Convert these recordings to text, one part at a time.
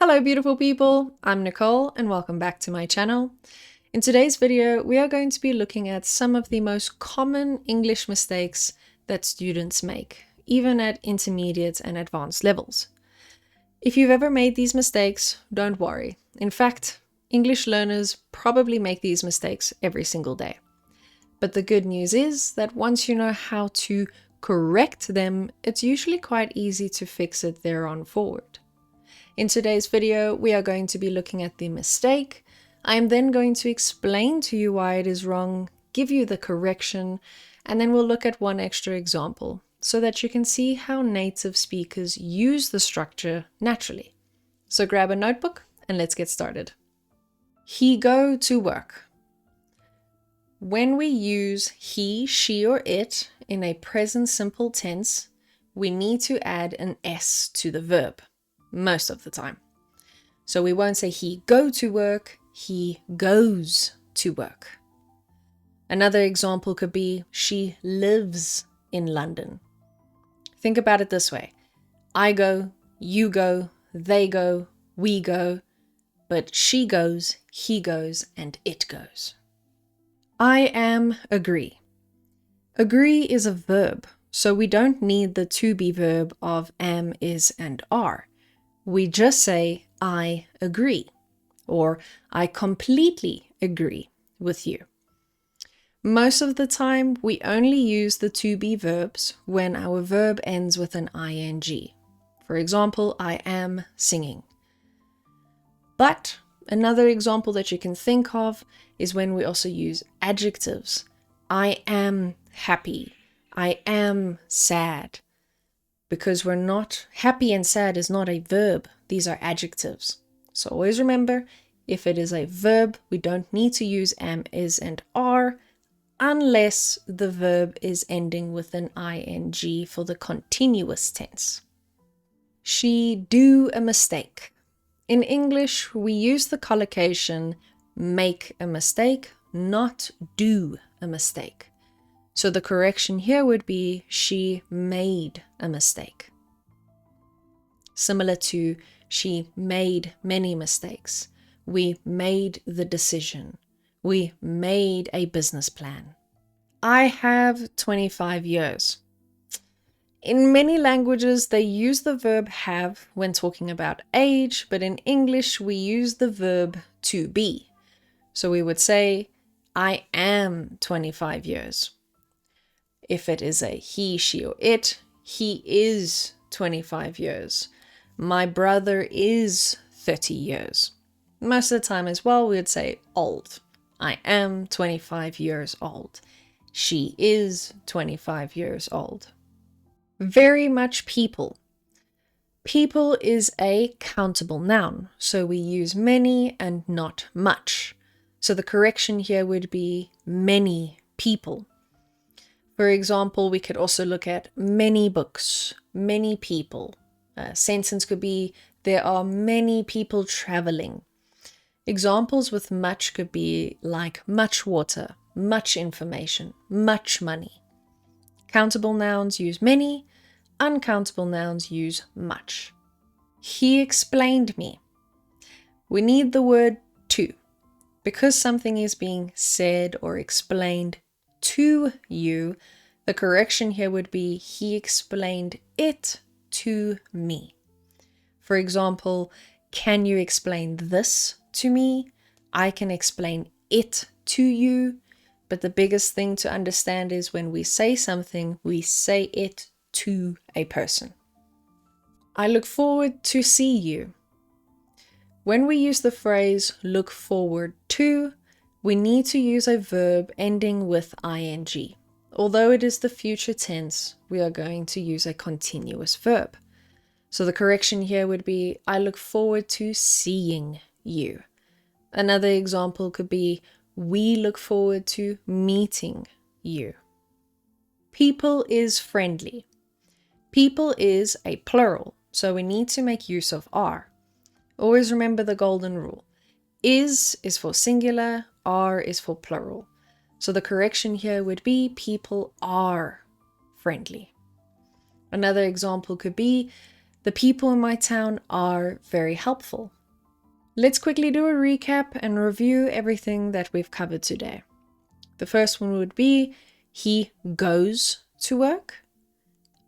Hello beautiful people, I'm Nicole and welcome back to my channel. In today's video, we are going to be looking at some of the most common English mistakes that students make, even at intermediate and advanced levels. If you've ever made these mistakes, don't worry. In fact, English learners probably make these mistakes every single day. But the good news is that once you know how to correct them, it's usually quite easy to fix it thereon forward. In today's video, we are going to be looking at the mistake. I am then going to explain to you why it is wrong, give you the correction, and then we'll look at one extra example so that you can see how native speakers use the structure naturally. So grab a notebook and let's get started. He go to work. When we use he, she, or it in a present simple tense, we need to add an S to the verb. Most of the time. So we won't say he go to work, he goes to work. Another example could be she lives in London. Think about it this way. I go, you go, they go, we go, but she goes, he goes, and it goes. I am agree. Agree is a verb, so we don't need the to be verb of am, is, and are. We just say, I agree, or I completely agree with you. Most of the time, we only use the to be verbs when our verb ends with an ing. For example, I am singing. But another example that you can think of is when we also use adjectives. I am happy. I am sad. Because we're not, happy and sad is not a verb. These are adjectives. So always remember, if it is a verb, we don't need to use am, is, and are unless the verb is ending with an ing for the continuous tense. She do a mistake. In English, we use the collocation make a mistake, not do a mistake. So the correction here would be she made a mistake. Similar to she made many mistakes. We made the decision. We made a business plan. I have 25 years. In many languages, they use the verb have when talking about age, but in English, we use the verb to be. So we would say, I am 25 years. If it is a he, she, or it, he is 25 years. My brother is 30 years. Most of the time as well, we would say old. I am 25 years old. She is 25 years old. Very much people. People is a countable noun, so we use many and not much. So the correction here would be many people. For example, we could also look at many books, many people. A sentence could be, there are many people traveling. Examples with much could be like much water, much information, much money. Countable nouns use many, uncountable nouns use much. He explained me. We need the word to. Because something is being said or explained to you, the correction here would be he explained it to me. For example, can you explain this to me? I can explain it to you. But the biggest thing to understand is when we say something, we say it to a person. I look forward to see you. When we use the phrase look forward to, we need to use a verb ending with ing. Although it is the future tense, we are going to use a continuous verb. So the correction here would be, I look forward to seeing you. Another example could be, we look forward to meeting you. People is friendly. People is a plural, so we need to make use of are. Always remember the golden rule. Is for singular, are is for plural. So the correction here would be people are friendly. Another example could be The people in my town are very helpful. Let's quickly do a recap and review everything that we've covered today. The first one would be, he goes to work.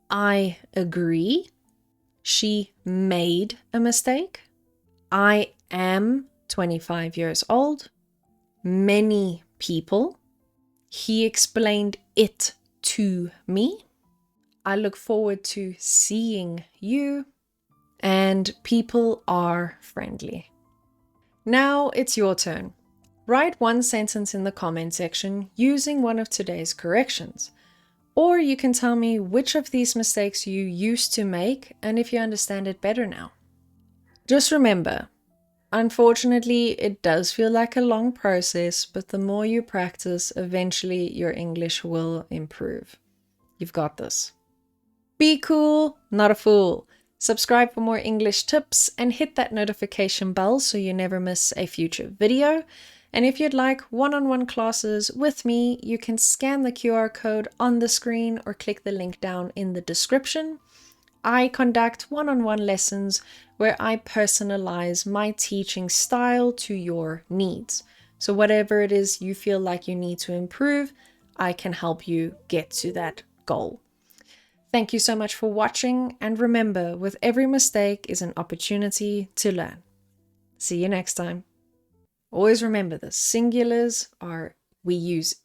I agree. She made a mistake. I am 25 years old. Many people. He explained it to me. I look forward to seeing you. And people are friendly. Now it's your turn. Write one sentence in the comment section using one of today's corrections. Or you can tell me which of these mistakes you used to make and if you understand it better now. Just remember, unfortunately, it does feel like a long process, but the more you practice, eventually your English will improve. You've got this. Be cool, not a fool. Subscribe for more English tips and hit that notification bell so you never miss a future video. And if you'd like one-on-one classes with me, you can scan the QR code on the screen or click the link down in the description. I conduct one-on-one lessons where I personalize my teaching style to your needs. So whatever it is you feel like you need to improve, I can help you get to that goal. Thank you so much for watching, and remember, with every mistake is an opportunity to learn. See you next time. Always remember this, singulars are, we use